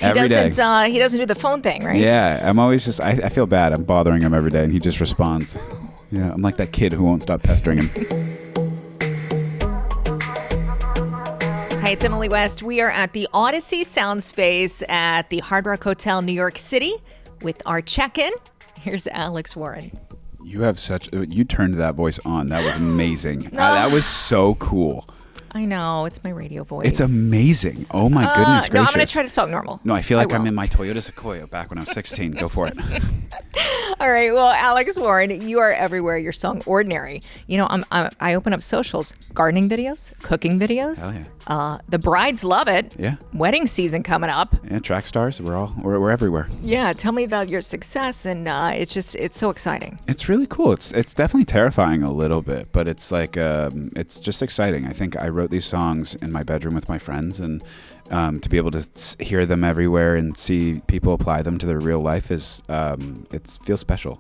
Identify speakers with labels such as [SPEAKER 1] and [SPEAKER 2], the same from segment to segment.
[SPEAKER 1] He
[SPEAKER 2] every
[SPEAKER 1] doesn't.
[SPEAKER 2] day.
[SPEAKER 1] He doesn't do the phone thing, right?
[SPEAKER 2] Yeah, I'm always just. I feel bad. I'm bothering him every day, and he just responds. Yeah, I'm like that kid who won't stop pestering him.
[SPEAKER 1] Hi, it's Emily West. We are at the Audacy Sound Space at the Hard Rock Hotel, New York City, with our check-in. Here's Alex Warren.
[SPEAKER 2] You turned that voice on. That was amazing. That was so cool.
[SPEAKER 1] I know, it's my radio voice.
[SPEAKER 2] It's amazing. Oh my goodness gracious.
[SPEAKER 1] No, I'm going to try to talk normal.
[SPEAKER 2] No, I feel like I'm in my Toyota Sequoia back when I was 16. Go for it.
[SPEAKER 1] All right. Well, Alex Warren, you are everywhere. Your song "Ordinary." You know, I open up socials, gardening videos, cooking videos.
[SPEAKER 2] Hell yeah.
[SPEAKER 1] The brides love it.
[SPEAKER 2] Yeah.
[SPEAKER 1] Wedding season coming up.
[SPEAKER 2] Yeah, track stars. We're everywhere.
[SPEAKER 1] Yeah. Tell me about your success, and it's so exciting.
[SPEAKER 2] It's really cool. It's definitely terrifying a little bit, but it's like it's just exciting. I think I wrote these songs in my bedroom with my friends, and to be able to hear them everywhere and see people apply them to their real life it feels special.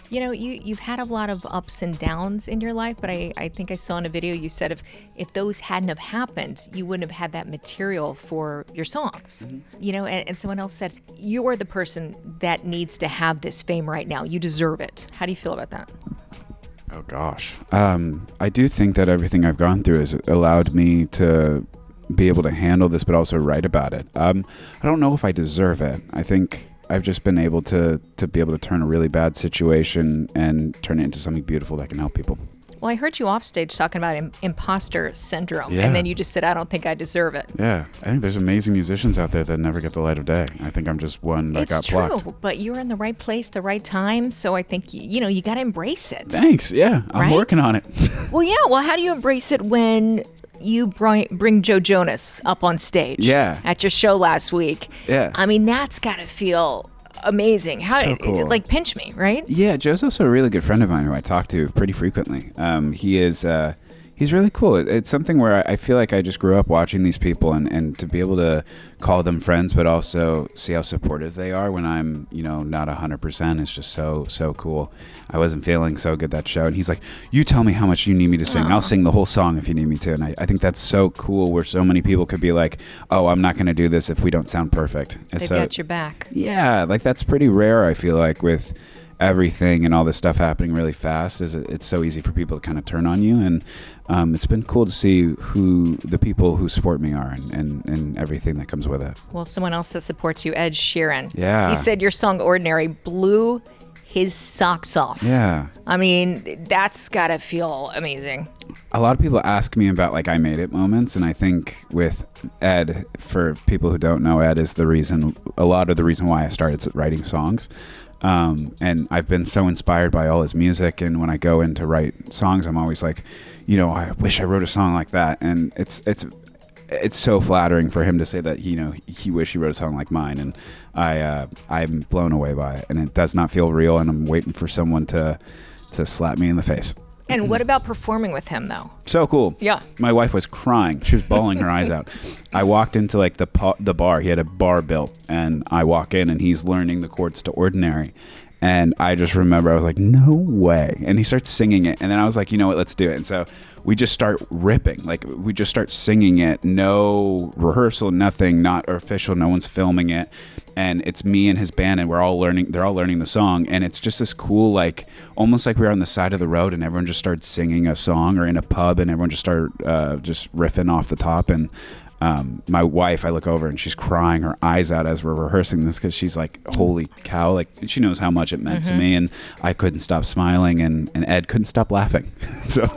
[SPEAKER 1] You know, you've had a lot of ups and downs in your life, but I think I saw in a video you said if those hadn't have happened, you wouldn't have had that material for your songs. Mm-hmm. You know, and someone else said, you are the person that needs to have this fame right now. You deserve it. How do you feel about that?
[SPEAKER 2] Oh, gosh. I do think that everything I've gone through has allowed me to be able to handle this, but also write about it. I don't know if I deserve it. I think I've just been able to be able to turn a really bad situation and turn it into something beautiful that can help people.
[SPEAKER 1] Well, I heard you off stage talking about imposter syndrome,
[SPEAKER 2] yeah.
[SPEAKER 1] And then you just said, I don't think I deserve it.
[SPEAKER 2] Yeah, I think there's amazing musicians out there that never get the light of day. I think I'm just one that got plucked.
[SPEAKER 1] It's true, but you're in the right place, the right time, so I think, you got to embrace it.
[SPEAKER 2] Thanks, yeah, I'm working on it.
[SPEAKER 1] Well, yeah, well, how do you embrace it when you bring Joe Jonas up on stage at your show last week?
[SPEAKER 2] Yeah.
[SPEAKER 1] I mean, that's got to feel amazing.
[SPEAKER 2] So cool.
[SPEAKER 1] Like, pinch me, right?
[SPEAKER 2] Yeah, Joe's also a really good friend of mine who I talk to pretty frequently. He's really cool. It's something where I feel like I just grew up watching these people and to be able to call them friends, but also see how supportive they are when I'm, not 100% is just so cool. I wasn't feeling so good that show. And he's like, you tell me how much you need me to sing. I'll sing the whole song if you need me to. And I think that's so cool where so many people could be like, oh, I'm not going to do this if we don't sound perfect.
[SPEAKER 1] They've got your back.
[SPEAKER 2] Yeah, like that's pretty rare, I feel like, with everything and all this stuff happening really fast. It's so easy for people to kind of turn on you, and it's been cool to see who the people who support me are and everything that comes with it.
[SPEAKER 1] Well, someone else that supports you, Ed Sheeran.
[SPEAKER 2] Yeah.
[SPEAKER 1] He said your song "Ordinary" blew his socks off.
[SPEAKER 2] Yeah.
[SPEAKER 1] I mean, that's gotta feel amazing.
[SPEAKER 2] A lot of people ask me about I made it moments, and I think with Ed, for people who don't know, Ed is a lot of the reason why I started writing songs. And I've been so inspired by all his music, and when I go in to write songs, I'm always like, I wish I wrote a song like that. And it's so flattering for him to say that, he wished he wrote a song like mine, and I'm blown away by it, and it does not feel real, and I'm waiting for someone to slap me in the face.
[SPEAKER 1] And what about performing with him, though?
[SPEAKER 2] So cool.
[SPEAKER 1] Yeah.
[SPEAKER 2] My wife was crying. She was bawling her eyes out. I walked into the bar. He had a bar built, and I walk in, and he's learning the chords to "Ordinary." And I just remember I was like, no way. And he starts singing it. And then I was like, you know what, let's do it. And so we just start ripping. We just start singing it. No rehearsal, nothing, not official. No one's filming it. And it's me and his band, and they're all learning the song. And it's just this cool, almost like we were on the side of the road and everyone just started singing a song, or in a pub and everyone just started just riffing off the top. And my wife, I look over and she's crying her eyes out as we're rehearsing this, because she's like, holy cow, she knows how much it meant to me, and I couldn't stop smiling, and Ed couldn't stop laughing. So,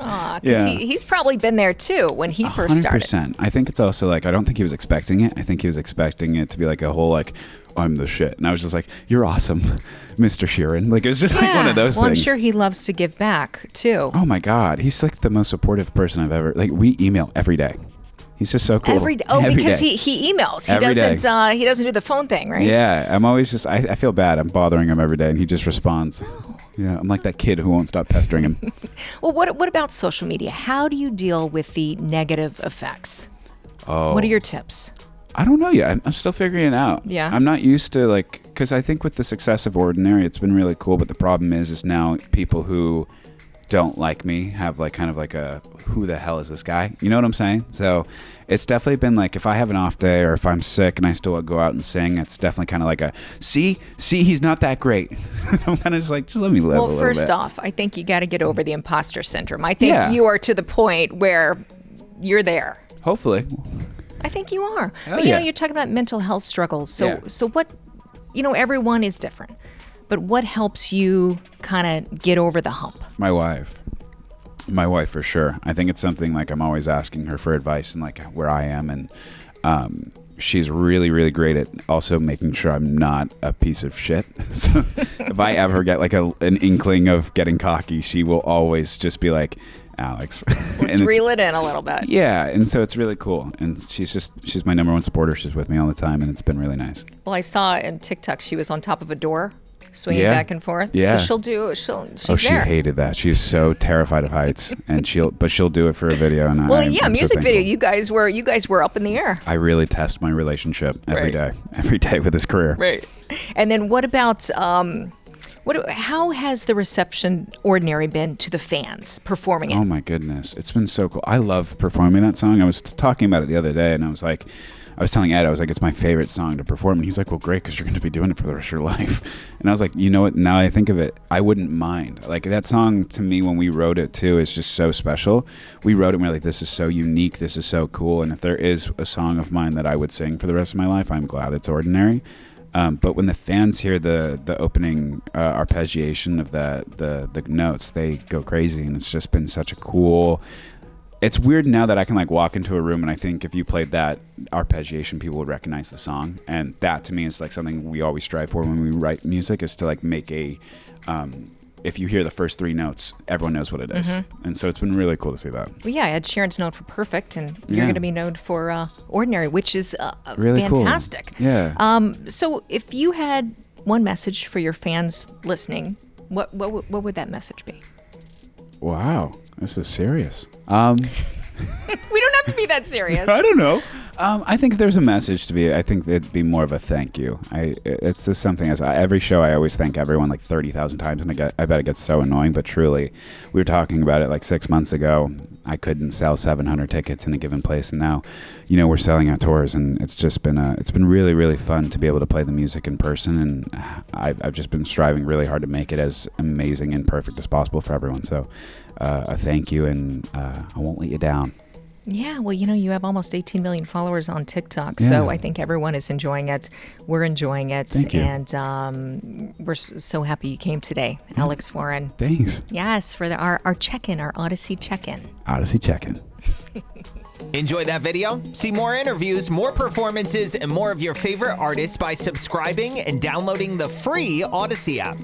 [SPEAKER 1] because he's probably been there too when he first started.
[SPEAKER 2] 100%. I think it's also I don't think he was expecting it. I think he was expecting it to be a whole I'm the shit. And I was just like, you're awesome, Mr. Sheeran. It was just one of those things.
[SPEAKER 1] I'm sure he loves to give back too.
[SPEAKER 2] Oh my God. He's the most supportive person I've ever, we email every day. He's just so cool.
[SPEAKER 1] Every because
[SPEAKER 2] day.
[SPEAKER 1] he emails. He doesn't do the phone thing, right?
[SPEAKER 2] Yeah, I'm always just. I feel bad. I'm bothering him every day, and he just responds. Yeah, I'm like that kid who won't stop pestering him.
[SPEAKER 1] Well, what about social media? How do you deal with the negative effects?
[SPEAKER 2] Oh,
[SPEAKER 1] what are your tips?
[SPEAKER 2] I don't know yet. I'm still figuring it out.
[SPEAKER 1] Yeah,
[SPEAKER 2] I'm not used to because I think with the success of "Ordinary," it's been really cool. But the problem is now people who don't like me have like kind of like a who the hell is this guy? You know what I'm saying? So it's definitely been like if I have an off day or if I'm sick and I still go out and sing, it's definitely kind of like a see he's not that great. I'm kind of just like just let me live a little bit.
[SPEAKER 1] Well, first off, I think you got to get over the imposter syndrome. I think you are to the point where you're there.
[SPEAKER 2] Hopefully.
[SPEAKER 1] I think you are.
[SPEAKER 2] Hell
[SPEAKER 1] But you know,
[SPEAKER 2] yeah.
[SPEAKER 1] you're talking about mental health struggles. So
[SPEAKER 2] Yeah.
[SPEAKER 1] so what, you know, everyone is different. But what helps you kind of get over the hump?
[SPEAKER 2] My wife for sure. I think it's something like I'm always asking her for advice and like where I am, and she's really, really great at also making sure I'm not a piece of shit. So if I ever get like an inkling of getting cocky, she will always just be like, Alex,
[SPEAKER 1] Let's reel it in a little bit.
[SPEAKER 2] Yeah, and so it's really cool, and she's my number one supporter. She's with me all the time, and it's been really nice.
[SPEAKER 1] Well, I saw in TikTok she was on top of a door, swinging
[SPEAKER 2] Yeah.
[SPEAKER 1] back and forth.
[SPEAKER 2] Yeah.
[SPEAKER 1] So she's
[SPEAKER 2] Oh, she
[SPEAKER 1] there.
[SPEAKER 2] hated that. She's so terrified of heights, and she'll do it for a video. And
[SPEAKER 1] Well,
[SPEAKER 2] I'm so
[SPEAKER 1] music video.
[SPEAKER 2] thankful.
[SPEAKER 1] You guys were up in the air.
[SPEAKER 2] I really test my relationship every
[SPEAKER 1] Right.
[SPEAKER 2] day with this career.
[SPEAKER 1] Right. And then what about how has the reception Ordinary been to the fans performing it?
[SPEAKER 2] Oh my goodness, it's been so cool. I love performing that song. I was talking about it the other day, and I was telling Ed, I was like, it's my favorite song to perform. And he's like, well, great, because you're going to be doing it for the rest of your life. And I was like, you know what? Now I think of it, I wouldn't mind. Like that song to me, when we wrote it too, is just so special. We wrote it and we're like, this is so unique. This is so cool. And if there is a song of mine that I would sing for the rest of my life, I'm glad it's Ordinary. But when the fans hear the opening arpeggiation of the notes, they go crazy, and it's just been such a cool. It's weird now that I can like walk into a room and I think if you played that arpeggiation, people would recognize the song, and that to me is like something we always strive for when we write music, is to like make a. If you hear the first three notes, everyone knows what it is. And so it's been really cool to see that.
[SPEAKER 1] Well, yeah, Ed Sheeran's known for Perfect, and you're
[SPEAKER 2] Yeah.
[SPEAKER 1] going to be known for Ordinary, which is
[SPEAKER 2] Really
[SPEAKER 1] fantastic.
[SPEAKER 2] cool. Yeah.
[SPEAKER 1] So if you had one message for your fans listening, what would that message be?
[SPEAKER 2] Wow, this is serious.
[SPEAKER 1] We don't have to be that serious.
[SPEAKER 2] I don't know. I think if there's a message to be, I think it'd be more of a thank you. It's just something every show I always thank everyone like 30,000 times, and I bet it gets so annoying. But truly, we were talking about it like 6 months ago. I couldn't sell 700 tickets in a given place, and now, you know, we're selling out tours, and it's just been it's been really, really fun to be able to play the music in person, and I've just been striving really hard to make it as amazing and perfect as possible for everyone. So, a thank you, and I won't let you down.
[SPEAKER 1] Yeah, well, you know, you have almost 18 million followers on TikTok,
[SPEAKER 2] Yeah.
[SPEAKER 1] so I think everyone is enjoying it. We're enjoying it.
[SPEAKER 2] Thank you.
[SPEAKER 1] And we're so happy you came today, Alex Warren.
[SPEAKER 2] Thanks.
[SPEAKER 1] Yes, for our check-in, our Audacy check-in.
[SPEAKER 2] Audacy check-in.
[SPEAKER 3] Enjoy that video? See more interviews, more performances, and more of your favorite artists by subscribing and downloading the free Audacy app.